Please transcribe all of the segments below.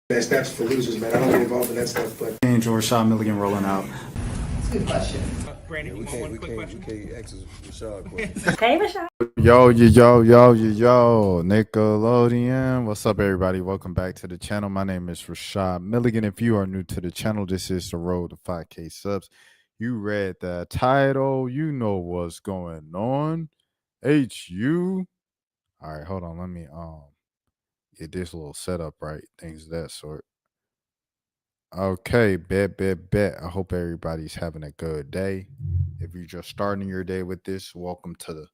That's for losers, man. I don't get involved in that stuff, but Angel Rashad Milligan rolling out. That's a good question. Brandon, we can't ask Rashad questions. Hey, Rashad. Yo, Nickelodeon. What's up, everybody? Welcome back to the channel. My name is Rashad Milligan. If you are new to the channel, this is the road to 5K subs. You read the title. You know what's going on. HU. All right, hold on. Let me get this little setup right. Things of that sort. Okay, bet. I hope everybody's having a good day. If you're just starting your day with this, welcome to the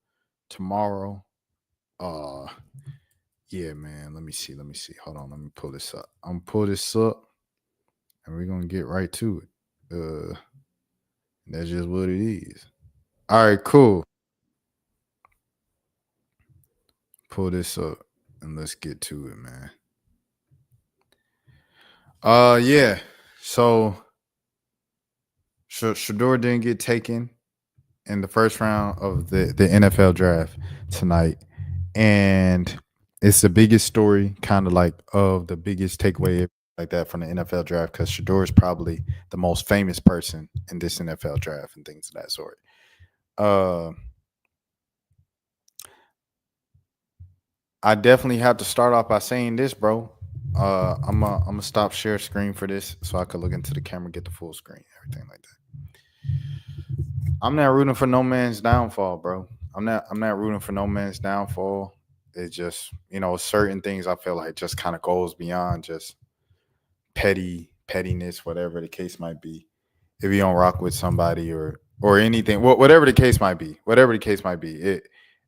tomorrow. Yeah, man. Let me see. Hold on, let me pull this up. I'm gonna pull this up and we're gonna get right to it. That's just what it is. All right, cool. Pull this up and let's get to it, man. Yeah. So Shedeur didn't get taken in the first round of the NFL draft tonight. And it's the biggest story, kind of like of the biggest takeaway like that from the NFL draft, because Shedeur is probably the most famous person in this NFL draft and things of that sort. I definitely have to start off by saying this, bro. I'm gonna stop share screen for this so I can look into the camera, get the full screen, everything like that. I'm not rooting for no man's downfall, bro. I'm not rooting for no man's downfall. It's just, certain things I feel like just kind of goes beyond just pettiness, whatever the case might be. If you don't rock with somebody or anything, whatever the case might be,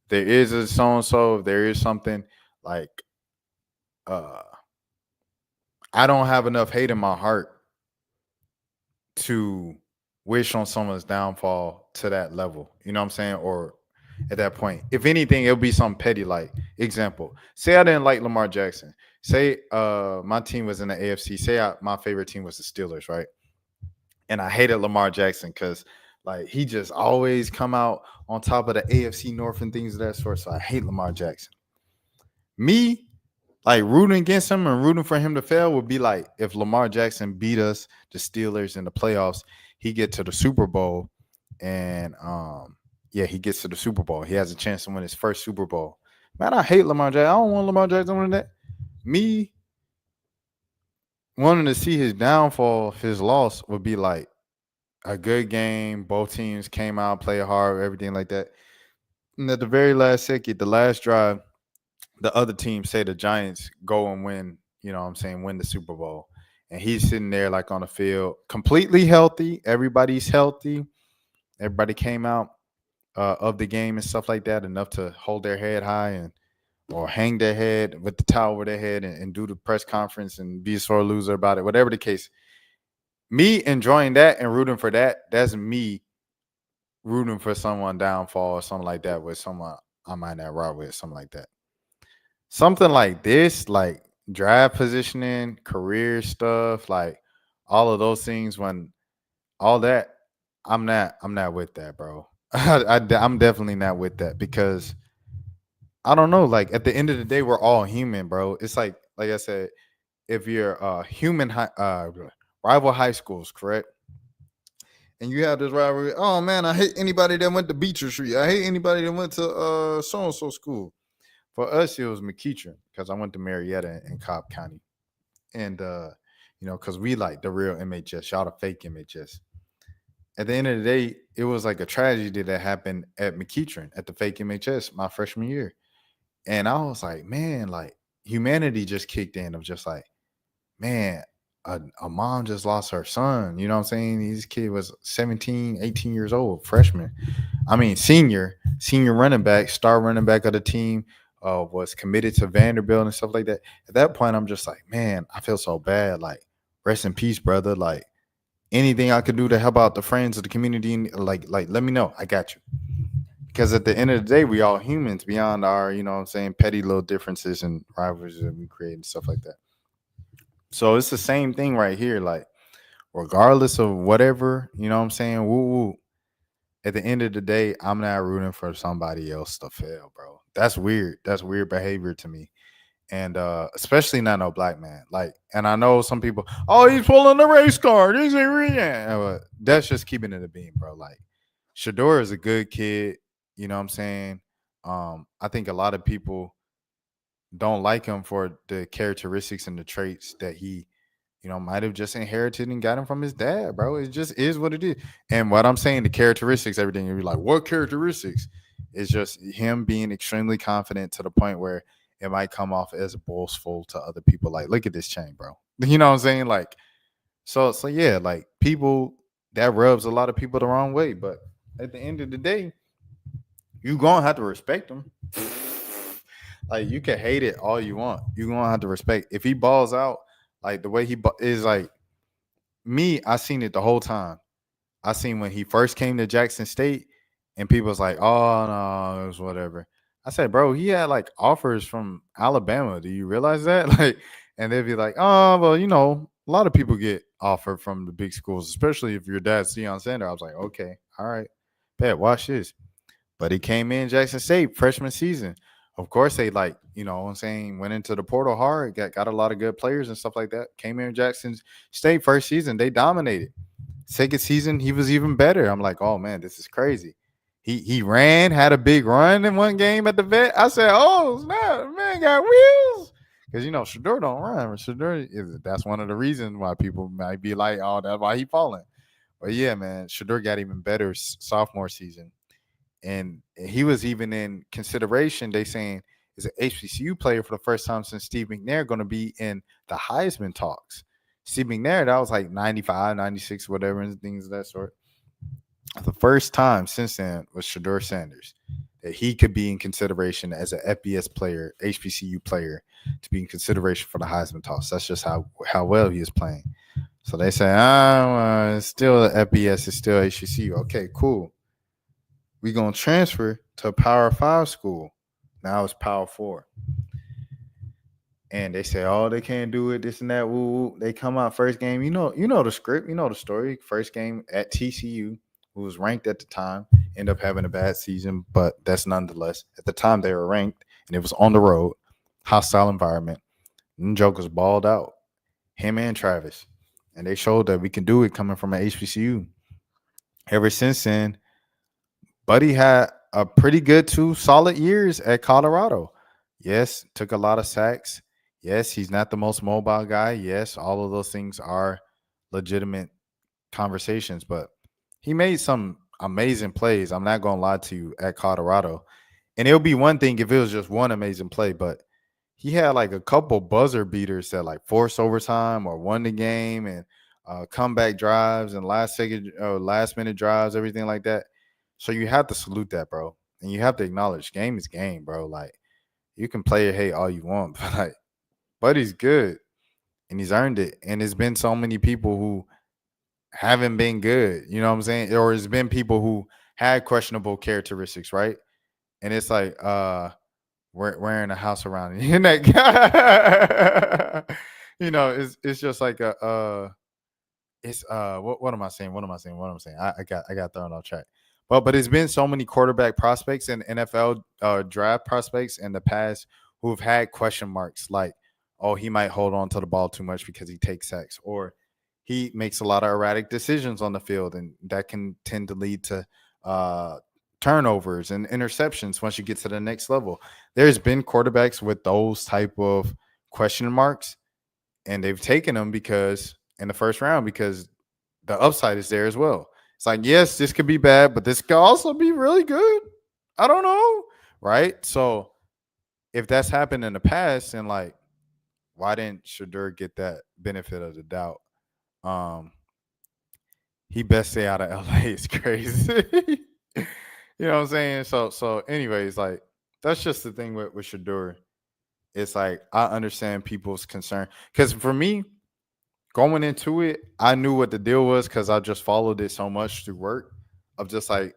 there is a so and so. There is something like, I don't have enough hate in my heart to wish on someone's downfall to that level. You know what I'm saying? Or at that point, if anything, it'll be something petty. Like, example, say I didn't like Lamar Jackson. Say my team was in the AFC. Say my favorite team was the Steelers, right? And I hated Lamar Jackson because like he just always come out on top of the AFC North and things of that sort. So I hate Lamar Jackson. Me, like rooting against him and rooting for him to fail would be like if Lamar Jackson beat us, the Steelers, in the playoffs, he get to the Super Bowl, and he gets to the Super Bowl. He has a chance to win his first Super Bowl. Man, I hate Lamar Jackson. I don't want Lamar Jackson winning that. Me wanting to see his downfall, his loss would be like a good game. Both teams came out, played hard, everything like that. And at the very last second, the last drive, the other team, say the Giants, go and win, win the Super Bowl. And he's sitting there like on the field, completely healthy. Everybody's healthy. Everybody came out of the game and stuff like that, enough to hold their head high or hang their head with the towel over their head and do the press conference and be a sore loser about it, whatever the case. Me enjoying that and rooting for that, that's me rooting for someone downfall or something like that with someone I might not rock with, something like that. Something like this, like draft positioning, career stuff, like all of those things, when all that, I'm not with that, bro. I'm definitely not with that because I don't know. Like at the end of the day, we're all human, bro. It's like I said, if you're human, rival high schools, correct? And you have this rivalry. Oh man, I hate anybody that went to Beecher Street. I hate anybody that went to so and so school. For us, it was McEachern because I went to Marietta in Cobb County, and because we like the real MHS, y'all the fake MHS. At the end of the day, it was like a tragedy that happened at McEachern at the fake MHS my freshman year. And I was like, man, like humanity just kicked in of just like, man, a mom just lost her son. You know what I'm saying? This kid was 17, 18 years old, freshman. I mean, senior running back, star running back of the team, was committed to Vanderbilt and stuff like that. At that point, I'm just like, man, I feel so bad. Like, rest in peace, brother. Like, anything I could do to help out the friends of the community, like let me know. I got you. Because at the end of the day, we all humans beyond our, petty little differences and rivalries that we create and stuff like that. So it's the same thing right here. Like, regardless of whatever, woo woo. At the end of the day, I'm not rooting for somebody else to fail, bro. That's weird. That's weird behavior to me. And especially not no black man. Like, and I know some people, oh, he's pulling the race card. He's a that's just keeping it a beam, bro. Like, Shedeur is a good kid. You know what I'm saying? I think a lot of people don't like him for the characteristics and the traits that he, might have just inherited and got him from his dad, bro. It just is what it is. And what I'm saying, the characteristics, everything, you'll be like, what characteristics? It's just him being extremely confident to the point where it might come off as boastful to other people. Like, look at this chain, bro. You know what I'm saying? Like, so yeah, like people that rubs a lot of people the wrong way. But at the end of the day, you gonna have to respect him. Like, you can hate it all you want. You gonna have to respect. If he balls out, like the way is like me, I seen it the whole time. I seen when he first came to Jackson State, and people was like, "Oh no, it was whatever." I said, "Bro, he had like offers from Alabama. Do you realize that?" Like, and they'd be like, "Oh, well, a lot of people get offered from the big schools, especially if your dad's Deion Sanders." I was like, "Okay, all right, bet. Watch this." But he came in Jackson State freshman season. Of course, they like, what I'm saying, went into the portal hard, got a lot of good players and stuff like that. Came in Jackson State first season, they dominated. Second season, he was even better. I'm like, oh man, this is crazy. He ran, had a big run in one game at the vet. I said, oh snap, man got wheels. Because Shedeur don't run. That's one of the reasons why people might be like, oh, that's why he falling. But yeah, man, Shedeur got even better sophomore season. And he was even in consideration. They saying is an HBCU player for the first time since Steve McNair going to be in the Heisman talks. Steve McNair, that was like 95, 96, whatever, and things of that sort. The first time since then was Shedeur Sanders that he could be in consideration as an FBS player, HBCU player, to be in consideration for the Heisman talks. That's just how well he is playing. So they say, it's still FBS, it's still HBCU. Okay, cool. We're going to transfer to a Power 5 school. Now it's Power 4. And they say, oh, they can't do it, this and that. Woo, woo. They come out first game. You know the script. You know the story. First game at TCU, who was ranked at the time, end up having a bad season. But that's nonetheless. At the time, they were ranked, and it was on the road, hostile environment. And Jokers balled out, him and Travis. And they showed that we can do it coming from an HBCU. Ever since then, Buddy had a pretty good 2 solid years at Colorado. Yes, took a lot of sacks. Yes, he's not the most mobile guy. Yes, all of those things are legitimate conversations, but he made some amazing plays. I'm not going to lie to you at Colorado. And it would be one thing if it was just one amazing play, but he had like a couple buzzer beaters that like forced overtime or won the game, and comeback drives and last minute drives, everything like that. So you have to salute that, bro. And you have to acknowledge game is game, bro. Like, you can play or hate all you want, but like, Buddy's good and he's earned it. And there's been so many people who haven't been good, you know what I'm saying? Or there's been people who had questionable characteristics, right? And it's like, wearing a house around it. And that guy, it's just like what am I saying? I got thrown off track. But it's been so many quarterback prospects and NFL draft prospects in the past who've had question marks like, oh, he might hold on to the ball too much because he takes sacks, or he makes a lot of erratic decisions on the field, and that can tend to lead to turnovers and interceptions once you get to the next level. There's been quarterbacks with those type of question marks, and they've taken them because in the first round because the upside is there as well. It's like, yes, this could be bad, but this could also be really good. I don't know, right? So if that's happened in the past, then like, why didn't Shedeur get that benefit of the doubt? He best stay out of LA. It's crazy. You know what I'm saying? So anyways, like, that's just the thing with Shedeur. It's like, I understand people's concern. Because for me, going into it, I knew what the deal was because I just followed it so much through work of just like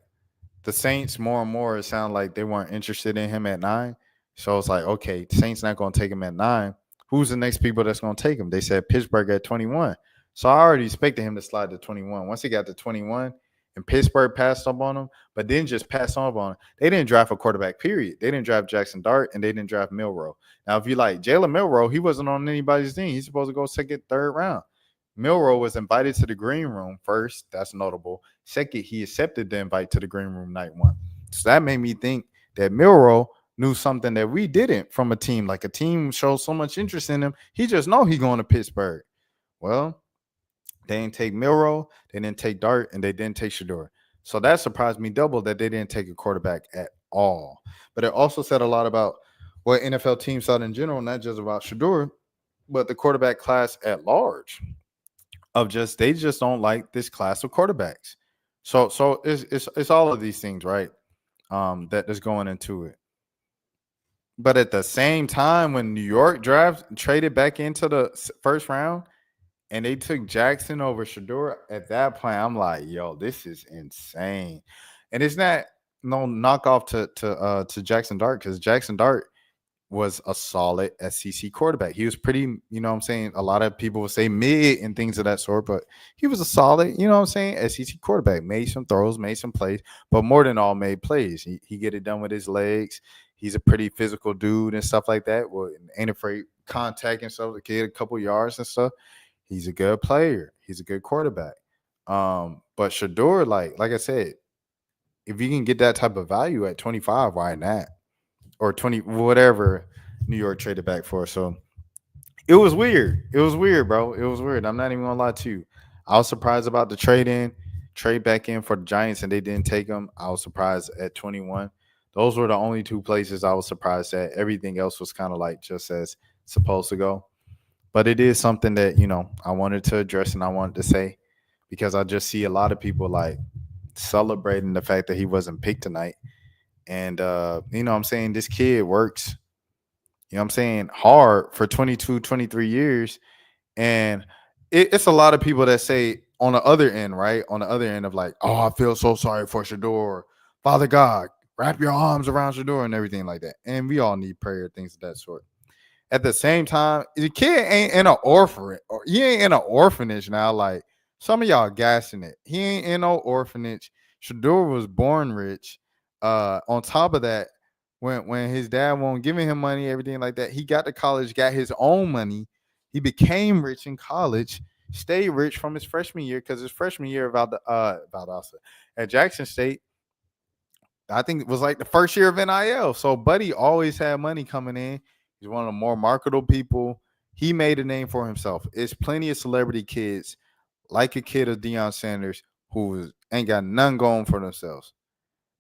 the Saints more and more, it sounded like they weren't interested in him at 9. So it's like, okay, the Saints not going to take him at 9. Who's the next people that's going to take him? They said Pittsburgh at 21. So I already expected him to slide to 21. Once he got to 21 and Pittsburgh passed up on him, but didn't just pass up on him. They didn't draft a quarterback, period. They didn't draft Jackson Dart, and they didn't draft Milrow. Now, if you like Jalen Milrow, he wasn't on anybody's team. He's supposed to go second, third round. Milrow was invited to the green room first. That's notable. Second, he accepted the invite to the green room night one. So that made me think that Milrow knew something that we didn't from a team. Like a team showed so much interest in him. He just know he going to Pittsburgh. Well, they didn't take Milrow, they didn't take Dart, and they didn't take Shedeur. So that surprised me double that they didn't take a quarterback at all. But it also said a lot about what NFL teams thought in general, not just about Shedeur, but the quarterback class at large. Of just they just don't like this class of quarterbacks. So it's all of these things, right? That is going into it. But at the same time, when New York traded back into the first round, and they took Jackson over Shedeur, at that point, I'm like, yo, this is insane. And it's not no knockoff to Jackson Dart, because Jackson Dart was a solid SEC quarterback. He was pretty, you know what I'm saying? A lot of people would say mid and things of that sort, but he was a solid, you know what I'm saying? SEC quarterback. Made some throws, made some plays, but more than all, made plays. He get it done with his legs. He's a pretty physical dude and stuff like that. Well, ain't afraid contact himself to get a couple yards and stuff. He's a good player. He's a good quarterback. But Shedeur, like I said, if you can get that type of value at 25, why not? Or 20, whatever New York traded back for. So it was weird. It was weird, bro. It was weird. I'm not even gonna lie to you. I was surprised about the trade back in for the Giants, and they didn't take them. I was surprised at 21. Those were the only two places I was surprised at. Everything else was kind of like just as supposed to go. But it is something that, I wanted to address and I wanted to say, because I just see a lot of people like celebrating the fact that he wasn't picked tonight. And, I'm saying, this kid works, I'm saying, hard for 22, 23 years. And it's a lot of people that say on the other end, right? On the other end of like, oh, I feel so sorry for Shedeur. Father God, wrap your arms around Shedeur and everything like that. And we all need prayer, things of that sort. At the same time, the kid ain't in an orphanage, or he ain't in an orphanage now. Like some of y'all gassing it. He ain't in no orphanage. Shedeur was born rich. On top of that, when his dad won't giving him money, everything like that, he got to college, got his own money. He became rich in college, stayed rich from his freshman year, because his freshman year at Jackson State, I think it was like the first year of NIL. So Buddy always had money coming in. He's one of the more marketable people. He made a name for himself. It's plenty of celebrity kids, like a kid of Deion Sanders, who ain't got none going for themselves.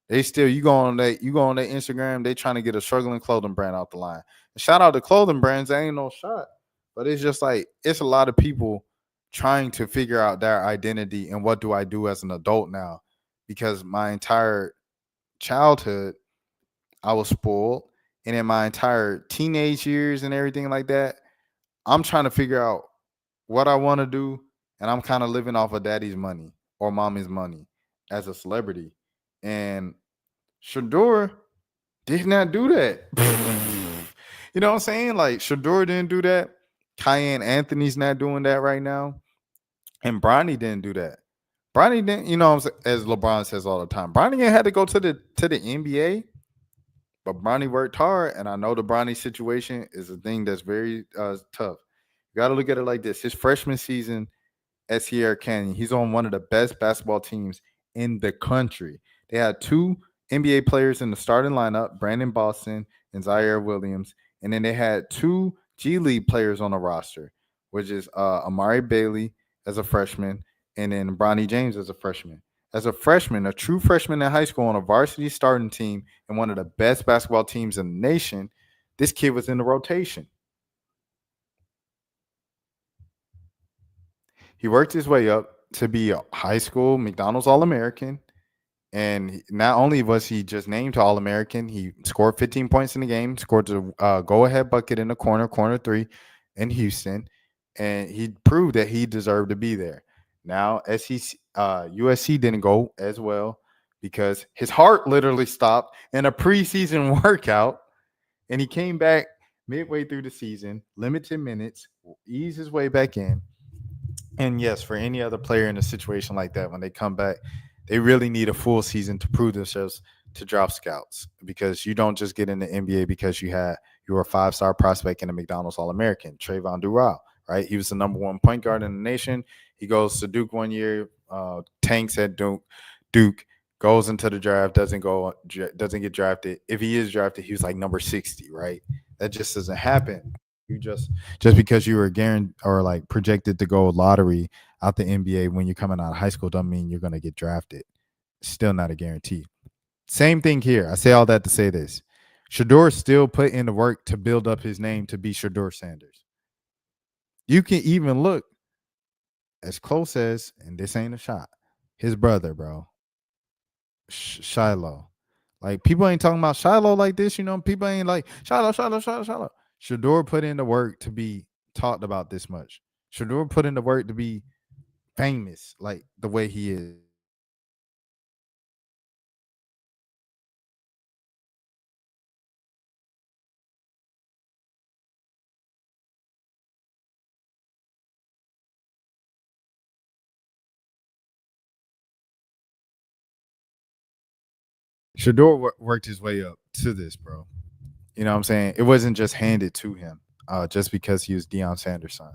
They still, you go on their Instagram, they trying to get a struggling clothing brand out the line. And shout out to clothing brands, they ain't no shot. But it's just like, it's a lot of people trying to figure out their identity and what do I do as an adult now? Because my entire childhood, I was spoiled. And in my entire teenage years and everything like that, I'm trying to figure out what I want to do. And I'm kind of living off of daddy's money or mommy's money as a celebrity. And Shedeur did not do that. You know what I'm saying? Like, Shedeur didn't do that. Cayenne Anthony's not doing that right now. And Bronny didn't do that. Bronny didn't, as LeBron says all the time, Bronny had to go to the NBA. But Bronny worked hard, and I know the Bronny situation is a thing that's very tough. You got to look at it like this. His freshman season at Sierra Canyon, he's on one of the best basketball teams in the country. They had two NBA players in the starting lineup, Brandon Boston and Zaire Williams. And then they had two G League players on the roster, which is Amari Bailey as a freshman and then Bronny James as a freshman. As a freshman, a true freshman in high school on a varsity starting team and one of the best basketball teams in the nation, this kid was in the rotation. He worked his way up to be a high school McDonald's All-American. And not only was he just named to All-American, he scored 15 points in the game, scored the go-ahead bucket in the corner 3 in Houston. And he proved that he deserved to be there. Now, USC didn't go as well because his heart literally stopped in a preseason workout, and he came back midway through the season, limited minutes, eased his way back in. And yes, for any other player in a situation like that, when they come back, They really need a full season to prove themselves to drop scouts because you don't just get in the NBA because you were a 5-star prospect and a McDonald's All American, Trayvon Dural, right? He was the number one point guard in the nation. He goes to Duke one year, tanks at Duke, goes into the draft, doesn't get drafted. If he is drafted, he was like number 60, right? That just doesn't happen. You just because you were guaranteed or like projected to go lottery out the NBA when you're coming out of high school doesn't mean you're gonna get drafted. Still not a guarantee. Same thing here. I say all that to say this. Shedeur still put in the work to build up his name to be Shedeur Sanders. You can even look as close as, and this ain't a shot, his brother, bro, Shiloh. Like, people ain't talking about Shiloh like this, you know? People ain't like, Shiloh, Shiloh, Shiloh, Shiloh. Shedeur put in the work to be talked about this much. Shedeur put in the work to be famous like the way he is. Shedeur worked his way up to this, bro. You know what I'm saying? It wasn't just handed to him just because he was Deion Sanders' son.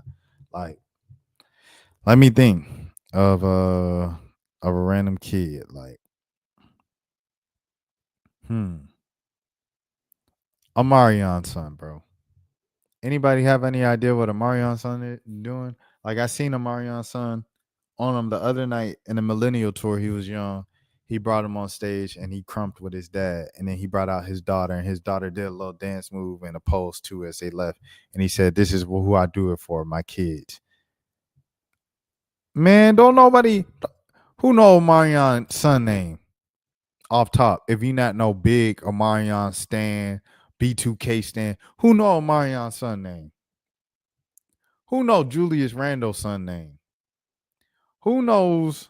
Like, let me think of a random kid. Like, Omarion's son, bro. Anybody have any idea what Omarion's son is doing? Like, I seen Omarion's son on him the other night in the Millennial Tour. He was young. He brought him on stage and he crumped with his dad. And then he brought out his daughter, and his daughter did a little dance move and a pose too as they left. And he said, "This is who I do it for, my kids." Man, don't nobody who know Omarion's son name off top. If you not know Big Omarion Stan, B2K Stan, who know Omarion's son name? Who know Julius Randle's son name? Who knows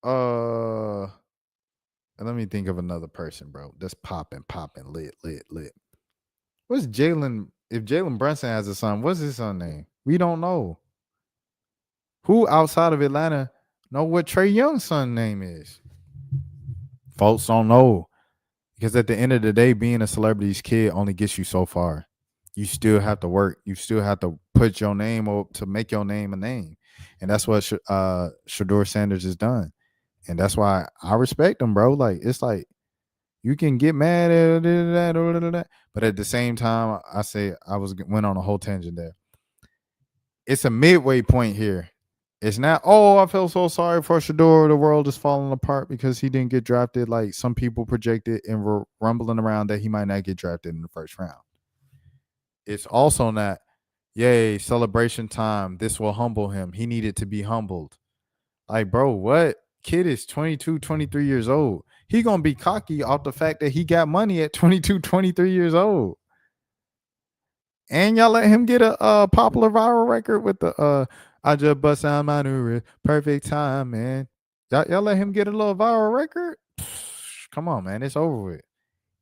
uh let me think of another person, bro. That's popping, lit. What's Jalen? If Jalen Brunson has a son, what's his son name? We don't know. Who outside of Atlanta know what Trey Young's son name is? Folks don't know. Because at the end of the day, being a celebrity's kid only gets you so far. You still have to work. You still have to put your name up to make your name a name. And that's what Shedeur Sanders has done. And that's why I respect him, bro. Like, it's like, you can get mad at that, but at the same time, I say went on a whole tangent there. It's a midway point here. It's not, oh, I feel so sorry for Shedeur. The world is falling apart because he didn't get drafted like some people projected and were rumbling around that he might not get drafted in the first round. It's also not, yay, celebration time. This will humble him. He needed to be humbled. Like, bro, what? Kid is 22, 23 years old. He going to be cocky off the fact that he got money at 22, 23 years old. And y'all let him get a popular viral record with the I just bust out my new perfect time, man. Y'all let him get a little viral record? Come on, man. It's over with.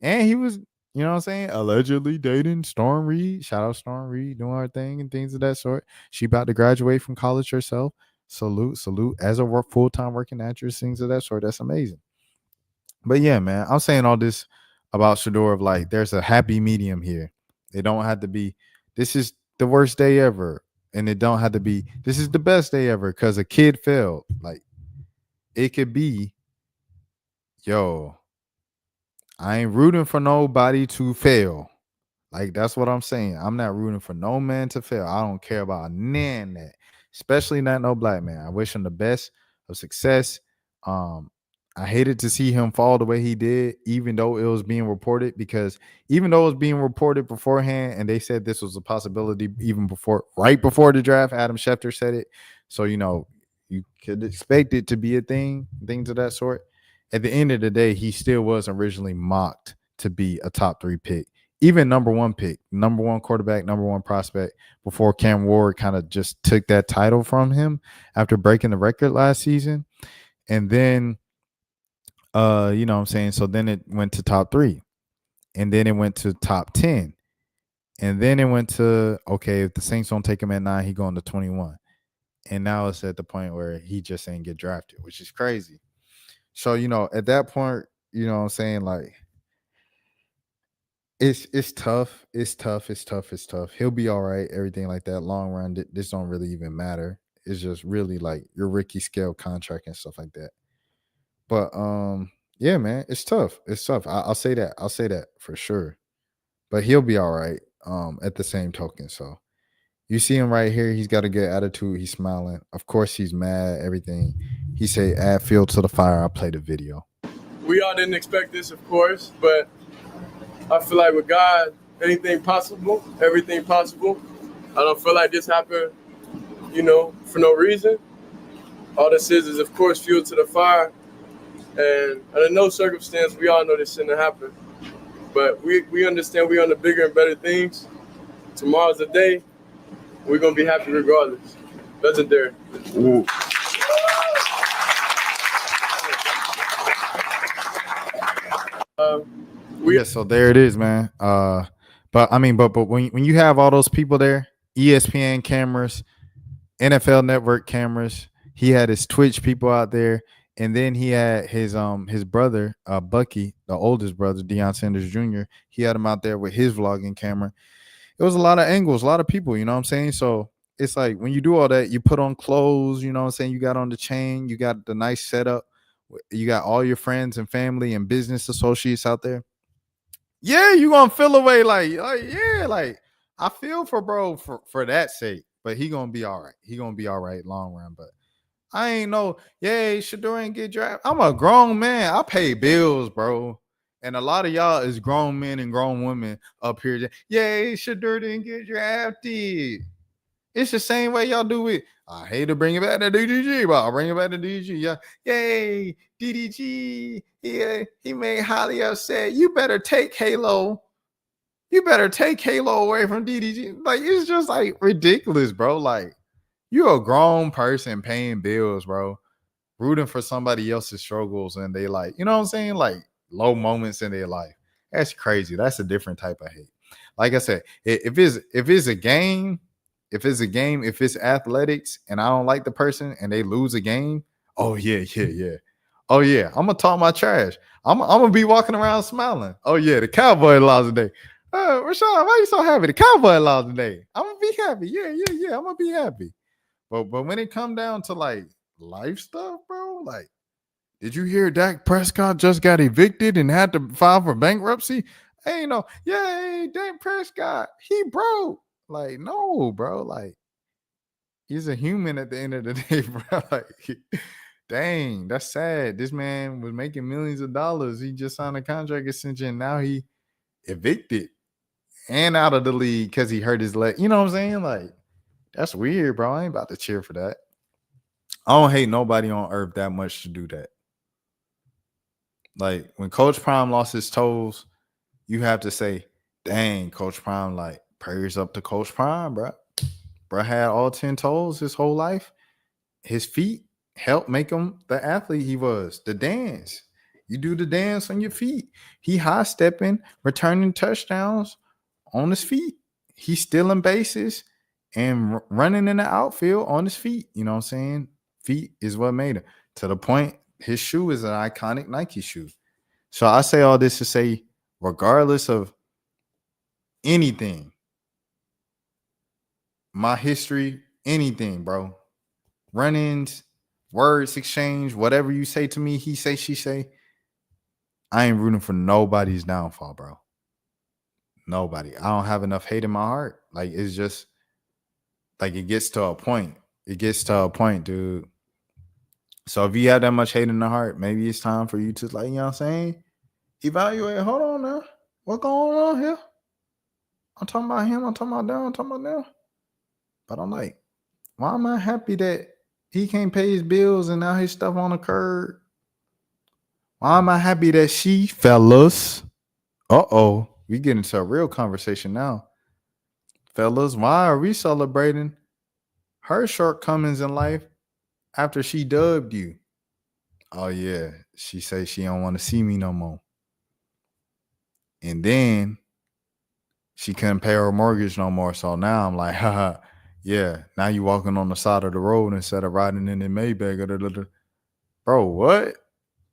And he was, you know what I'm saying, allegedly dating Storm Reed. Shout out Storm Reed doing her thing and things of that sort. She about to graduate from college herself. Salute. As a full-time working actress, things of that sort. That's amazing. But yeah, man, I'm saying all this about Shedeur of like, there's a happy medium here. It don't have to be, this is the worst day ever. And it don't have to be, this is the best day ever because a kid failed. Like, it could be, yo, I ain't rooting for nobody to fail. Like, that's what I'm saying. I'm not rooting for no man to fail. I don't care about none that, especially not no black man. I wish him the best of success. I hated to see him fall the way he did, even though it was being reported, because even though it was being reported beforehand and they said this was a possibility even right before the draft, Adam Schefter said it. So, you know, you could expect it to be a thing, things of that sort. At the end of the day, he still was originally mocked to be a top 3 pick. Even number 1 pick, number 1 quarterback, number 1 prospect, before Cam Ward kind of just took that title from him after breaking the record last season. And then, you know what I'm saying? So then it went to top 3. And then it went to top 10. And then it went to, okay, if the Saints don't take him at 9, he going to 21. And now it's at the point where he just ain't get drafted, which is crazy. So, at that point, you know what I'm saying? Like, it's tough. It's tough. It's tough. It's tough. He'll be all right. Everything like that. Long run, this don't really even matter. It's just really like your Ricky scale contract and stuff like that. But yeah, man, it's tough. It's tough. I'll say that. I'll say that for sure. But he'll be all right. At the same token, so you see him right here. He's got a good attitude. He's smiling. Of course, he's mad. Everything. He say, "Add fuel to the fire." I'll play the video. We all didn't expect this, of course, but I feel like with God, anything possible, everything possible. I don't feel like this happened, for no reason. All this is, of course, fuel to the fire. And under no circumstance, we all know this shouldn't have happened. But we understand we're on the bigger and better things. Tomorrow's the day. We're going to be happy regardless. Legendary. Ooh. Yeah, so there it is, man. But when you have all those people there, ESPN cameras, NFL Network cameras, he had his Twitch people out there, and then he had his brother, Bucky, the oldest brother, Deion Sanders Jr. He had him out there with his vlogging camera. It was a lot of angles, a lot of people, you know what I'm saying? So it's like when you do all that, you put on clothes, you know what I'm saying? You got on the chain, you got the nice setup, you got all your friends and family and business associates out there. Yeah, you gonna feel away like I feel for bro for that sake, but he gonna be all right. He gonna be all right long run. But I ain't know. Yeah, Shedeur ain't get drafted. I'm a grown man. I pay bills, bro. And a lot of y'all is grown men and grown women up here. Yay, Shedeur didn't get drafted. It's the same way y'all do it. I hate to bring it back to DDG, but I'll bring it back to DDG. Yeah, yay, DDG. Yeah, he made highly upset. You better take Halo. You better take Halo away from DDG. Like, it's just like ridiculous, bro. Like, you're a grown person paying bills, bro, rooting for somebody else's struggles, and they like, you know what I'm saying? Like low moments in their life. That's crazy. That's a different type of hate. Like I said, if it's a game, if it's athletics, and I don't like the person and they lose a game, oh yeah. Oh yeah, I'm gonna talk my trash. I'm gonna be walking around smiling. Oh yeah, the Cowboy lost today. Rashad, why you so happy? The Cowboy lost today. I'm gonna be happy. Yeah. I'm gonna be happy. But when it come down to like life stuff, bro, like, did you hear Dak Prescott just got evicted and had to file for bankruptcy? Hey, no, yay, Dak Prescott, he broke. Like, no, bro, like, he's a human at the end of the day, bro. Like, dang, that's sad. This man was making millions of dollars. He just signed a contract extension. Now he evicted and out of the league because he hurt his leg. You know what I'm saying? Like, that's weird, bro. I ain't about to cheer for that. I don't hate nobody on earth that much to do that. Like, when Coach Prime lost his toes, you have to say, dang, Coach Prime, like, prayers up to Coach Prime, bro. Bro had all 10 toes his whole life. His feet helped make him the athlete he was. The dance. You do the dance on your feet. He high stepping, returning touchdowns on his feet. He's stealing bases and running in the outfield on his feet. You know what I'm saying? Feet is what made him. To the point, his shoe is an iconic Nike shoe. So I say all this to say, regardless of anything, my history, anything, bro, run-ins, words exchange, whatever you say to me, he say, she say, I ain't rooting for nobody's downfall, bro. Nobody. I don't have enough hate in my heart. Like, it's just, like, it gets to a point. It gets to a point, dude. So if you have that much hate in the heart, maybe it's time for you to, like, you know what I'm saying? Evaluate. Hold on now. What's going on here? I'm talking about him. I'm talking about them. I'm talking about them. But I'm like, why am I happy that he can't pay his bills and now his stuff on the curb? Why am I happy that she, fellas? We get into a real conversation now. Fellas, why are we celebrating her shortcomings in life after she dubbed you? Oh yeah, she say she don't want to see me no more. And then she couldn't pay her mortgage no more. So now I'm like, haha, yeah, now you walking on the side of the road instead of riding in the Maybach. Bro, what?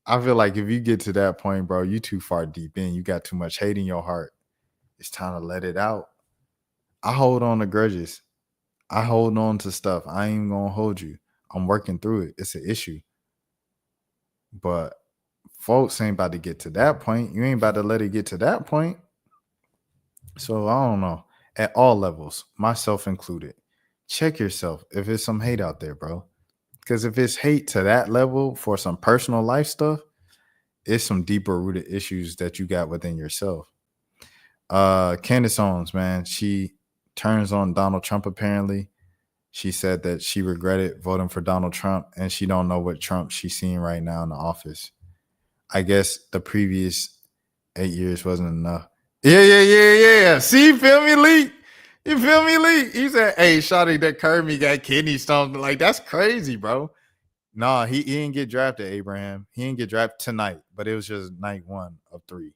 I feel like if you get to that point, bro, you too far deep in. You got too much hate in your heart. It's time to let it out. I hold on to grudges. I hold on to stuff. I ain't even gonna hold you. I'm working through it. It's an issue. But folks ain't about to get to that point. You ain't about to let it get to that point. So I don't know. At all levels, myself included, check yourself if there's some hate out there, bro. Because if it's hate to that level for some personal life stuff, it's some deeper rooted issues that you got within yourself. Candace Owens, man, she turns on Donald Trump apparently. She said that she regretted voting for Donald Trump and she don't know what Trump she's seeing right now in the office. I guess the previous 8 years wasn't enough. Yeah. See, you feel me, Lee? You feel me, Lee? He said, hey, shawty, that Kirby got kidney stones. Like, that's crazy, bro. Nah, he didn't get drafted, Abraham. He didn't get drafted tonight, but it was just night 1 of 3.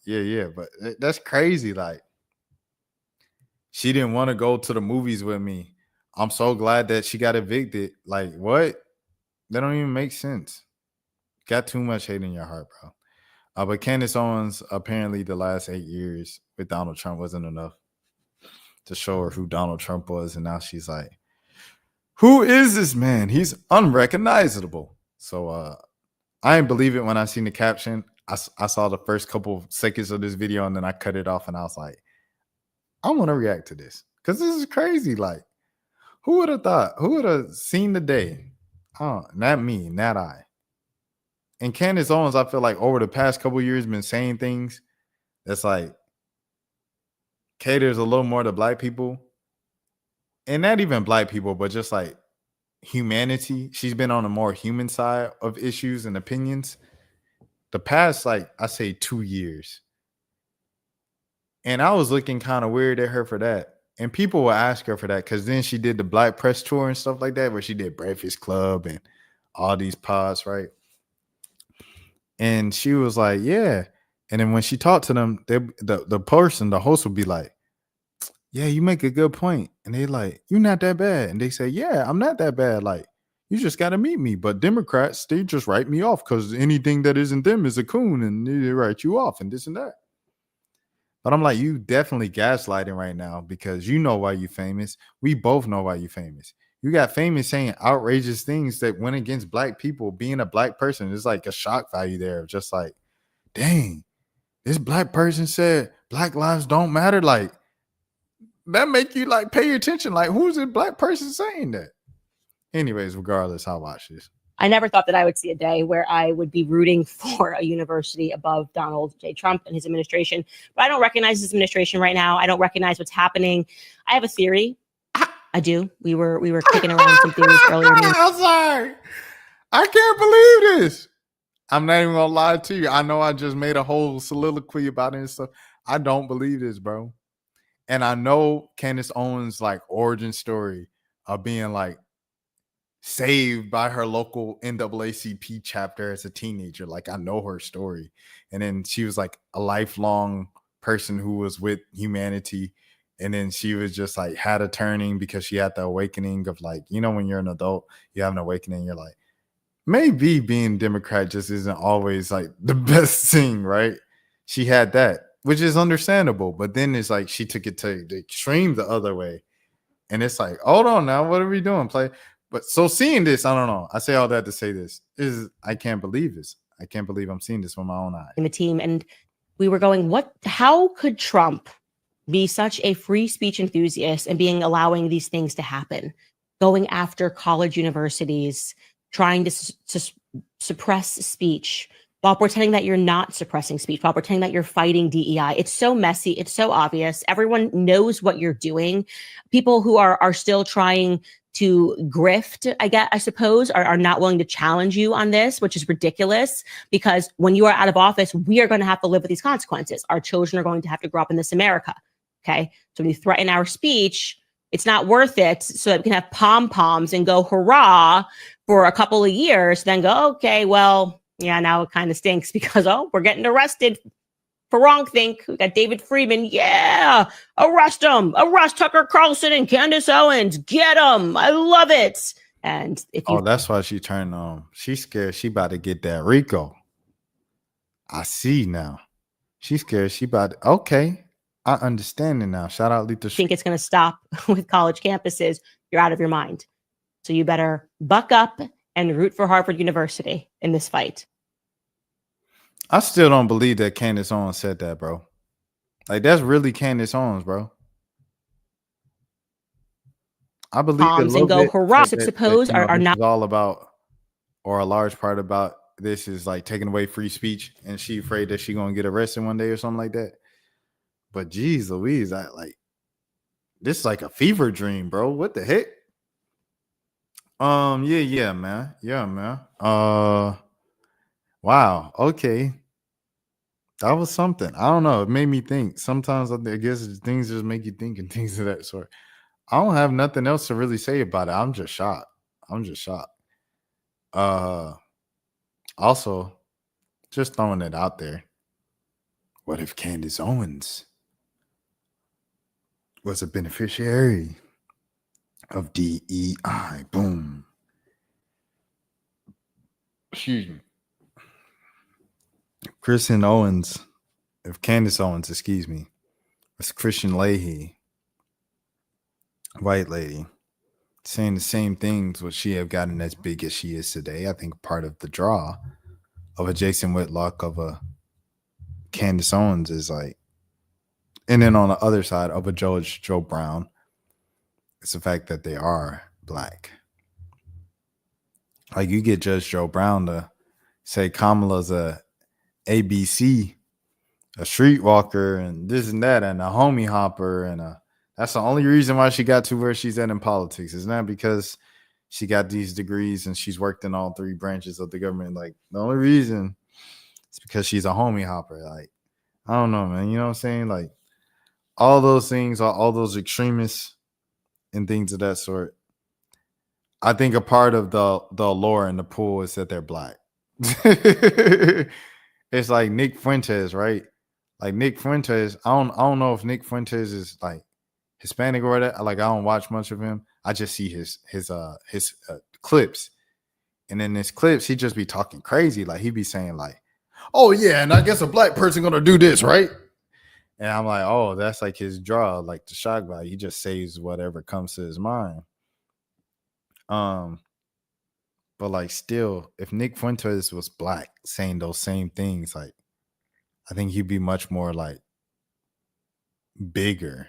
Yeah, but that's crazy. Like, she didn't want to go to the movies with me. I'm so glad that she got evicted. Like, what? That don't even make sense. Got too much hate in your heart, bro. But Candace Owens, apparently the last 8 years with Donald Trump wasn't enough to show her who Donald Trump was. And now she's like, who is this man? He's unrecognizable. So I didn't believe it when I seen the caption. I saw the first couple seconds of this video and then I cut it off and I was like, I want to react to this because this is crazy. Like, who would have thought? Who would have seen the day? Not me, not I. And Candace Owens, I feel like over the past couple of years been saying things that's like caters a little more to black people. And not even black people, but just like humanity. She's been on a more human side of issues and opinions the past, like, I say 2 years. And I was looking kind of weird at her for that. And people will ask her for that because then she did the Black Press Tour and stuff like that, where she did Breakfast Club and all these pods, right? And she was like, yeah. And then when she talked to them, the host would be like, yeah, you make a good point. And they like, you're not that bad. And they say, yeah, I'm not that bad. Like, you just got to meet me. But Democrats, they just write me off because anything that isn't them is a coon and they write you off and this and that. But I'm like, you definitely gaslighting right now because you know why you famous. We both know why you famous. You got famous saying outrageous things that went against black people. Being a black person, there's like a shock value there. Just like, dang, this black person said black lives don't matter. Like, that make you like pay attention. Like, who's a black person saying that? Anyways, regardless, I'll watch this. I never thought that I would see a day where I would be rooting for a university above Donald J. Trump and his administration. But I don't recognize his administration right now. I don't recognize what's happening. I have a theory. I do. We were kicking around some theories earlier. I'm sorry. I can't believe this. I'm not even gonna lie to you. I know I just made a whole soliloquy about it and stuff. I don't believe this, bro. And I know Candace Owens' like origin story of being like saved by her local NAACP chapter as a teenager. Like, I know her story. And then she was like a lifelong person who was with humanity. And then she was just like had a turning because she had the awakening of like, you know, when you're an adult, you have an awakening. You're like, maybe being Democrat just isn't always like the best thing, right? She had that, which is understandable. But then it's like she took it to the extreme the other way. And it's like, hold on now, what are we doing? But so seeing this, I don't know. I say all that to say this is I can't believe this. I can't believe I'm seeing this with my own eyes. In the team, and we were going, how could Trump be such a free speech enthusiast and allowing these things to happen, going after college universities, trying to suppress speech while pretending that you're not suppressing speech, while pretending that you're fighting DEI. It's so messy. It's so obvious. Everyone knows what you're doing. People who are still trying to grift, I suppose, are not willing to challenge you on this, which is ridiculous because when you are out of office, we are going to have to live with these consequences. Our children are going to have to grow up in this America. Okay. So when you threaten our speech, it's not worth it so that we can have pom-poms and go hurrah for a couple of years, then go, okay, well, yeah, now it kind of stinks because, we're getting arrested for wrongthink. We got David Friedman. Yeah, arrest him. Arrest Tucker Carlson and Candace Owens. Get them. I love it. And if you that's why she turned on. She's scared she about to get that Rico. I see now. She's scared she about to, okay. I understand it now. Shout out Lethal think it's going to stop with college campuses, you're out of your mind. So you better buck up and root for Harvard University in this fight. I still don't believe that Candace Owens said that, bro. Like, that's really Candace Owens, bro. I believe it a And little go, bit hurrah, that, suppose you know, are this not is all about, or a large part about this is like taking away free speech, and she afraid that she gonna get arrested one day or something like that. But geez Louise, I like this is like a fever dream, bro. What the heck? Yeah, man. Yeah, man. Wow. Okay. That was something. I don't know. It made me think. Sometimes I guess things just make you think and things of that sort. I don't have nothing else to really say about it. I'm just shocked. Also, just throwing it out there. What if Candace Owens was a beneficiary of DEI? Boom. Excuse me. Candace Owens, excuse me, was Christian Leahy, white lady, saying the same things would she have gotten as big as she is today? I think part of the draw of a Jason Whitlock, of a Candace Owens is like, and then on the other side of a Joe Brown, it's the fact that they are black. Like, you get Judge Joe Brown to say Kamala's a ABC, a streetwalker, and this and that, and a homie hopper, and that's the only reason why she got to where she's at in politics. It's not because she got these degrees and she's worked in all three branches of the government. Like, the only reason is because she's a homie hopper. Like, I don't know, man. You know what I'm saying? Like, all those things, all those extremists and things of that sort. I think a part of the allure in the pool is that they're black. It's like Nick Fuentes, right? Like Nick Fuentes, I don't know if Nick Fuentes is like Hispanic or that. Like, I don't watch much of him. I just see his clips, and in his clips, he just be talking crazy. Like, he be saying like, "Oh yeah, and I guess a black person gonna do this, right?" And I'm like, "Oh, that's like his draw, like the shock value. He just says whatever comes to his mind." But like, still, if Nick Fuentes was black saying those same things, like, I think he'd be much more like bigger.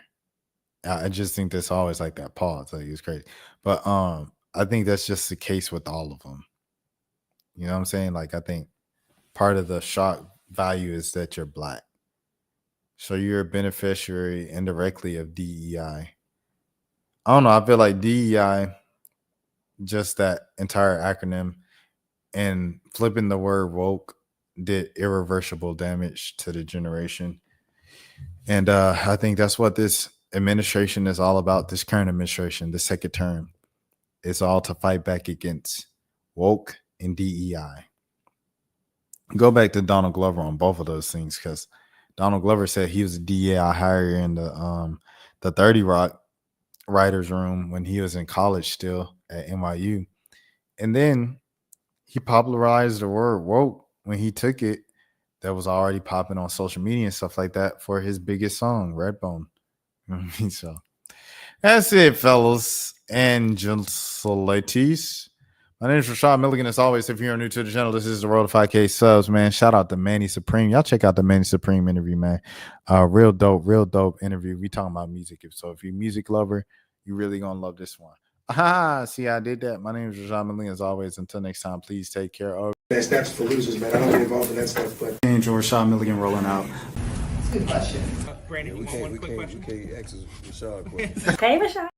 I just think that's always like that pause. Like, it's crazy. But I think that's just the case with all of them. You know what I'm saying? Like, I think part of the shock value is that you're black. So you're a beneficiary indirectly of DEI. I don't know. I feel like DEI, just that entire acronym and flipping the word woke, did irreversible damage to the generation. And I think that's what this administration is all about. This current administration, the second term, is all to fight back against woke and DEI. Go back to Donald Glover on both of those things, because Donald Glover said he was a DEI hire in the 30 Rock writers room when he was in college still at NYU. And then he popularized the word woke when he took it, that was already popping on social media and stuff like that, for his biggest song, Redbone. You know what I mean? So that's it, fellas and gentleties. My name is Rashad Milligan. As always, if you're new to the channel, this is the Road to 5K subs, man. Shout out to Manny Supreme. Y'all check out the Manny Supreme interview, man. Real dope interview. We talking about music. So if you're a music lover, you really gonna love this one. See, I did that. My name is Rashad Milligan. As always, until next time, please take care of. That's for losers, man. I don't get involved in that stuff, but Angel Rashad Milligan rolling out. Good question. We can't ask Rashad questions. Hey, Rashad.